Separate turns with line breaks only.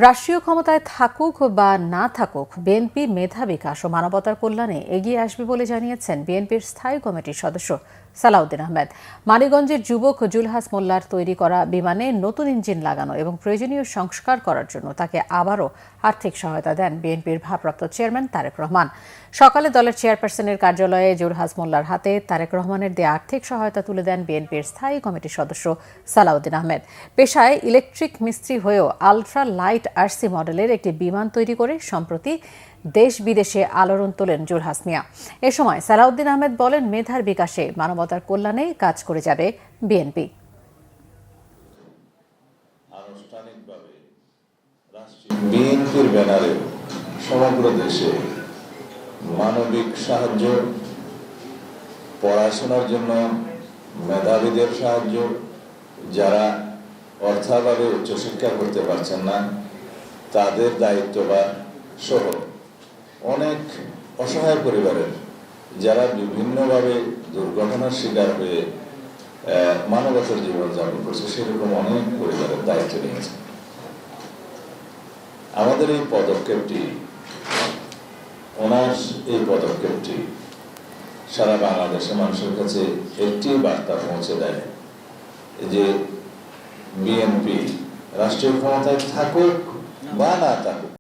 রাষ্ট্রীয় ক্ষমতায় থাকুক বা না থাকুক বিএনপি মেধা বিকাশ ও মানবতার কল্যাণে এগিয়ে আসবে বলে জানিয়েছেন বিএনপির স্থায়ী কমিটির সদস্য সালাউদ্দিন আহমেদ। মানিকগঞ্জের যুবক জুলহাস মোল্লার তৈরি করা বিমানে নতুন ইঞ্জিন লাগানো এবং প্রয়োজনীয় সংস্কার করার জন্য তাকে আবারও আর্থিক সহায়তা দেন বিএনপির ভারপ্রাপ্ত চেয়ারম্যান তারেক রহমান। সকালে দলের চেয়ারপারসনের কার্যালয়ে জুলহাস মোল্লার হাতে তারেক রহমানের দেয়া আর্থিক সহায়তা তুলে দেন বিএনপির স্থায়ী কমিটির সদস্য সালাউদ্দিন আহমেদ। পেশায় ইলেকট্রিক মিস্ত্রি হয়েও আলট্রা লাইট আরসি মডেলের একটি বিমান তৈরি করে সম্প্রতি দেশ বিদেশে আলোড়ন তোলেন জুলহাস মিয়া। এ সময় সালাউদ্দিন আহমেদ বলেন, মেধার বিকাশে মানবতার কল্যাণে কাজ করে যাবে বিএনপি।
বিএনপির ব্যানারে সমগ্র দেশে মানবিক সাহায্য, পড়াশোনার জন্য মেধাবীদের সাহায্য, যারা অর্থাভাবে উচ্চশিক্ষা করতে পারছেন না তাদের দায়িত্বভার সহ অনেক অসহায় পরিবারের যারা বিভিন্নভাবে দুর্ঘটনার শিকার হয়ে মানবতার জীবনযাপন করছে সেরকম অনেক পরিবারের দায়িত্ব নিয়েছে। আমাদের এই পদক্ষেপটি, ওনার এই পদক্ষেপটি সারা বাংলাদেশের মানুষের কাছে একটি বার্তা পৌঁছে দেয় যে বিএনপি রাষ্ট্রীয় ক্ষমতায় থাকুক বা না থাকুক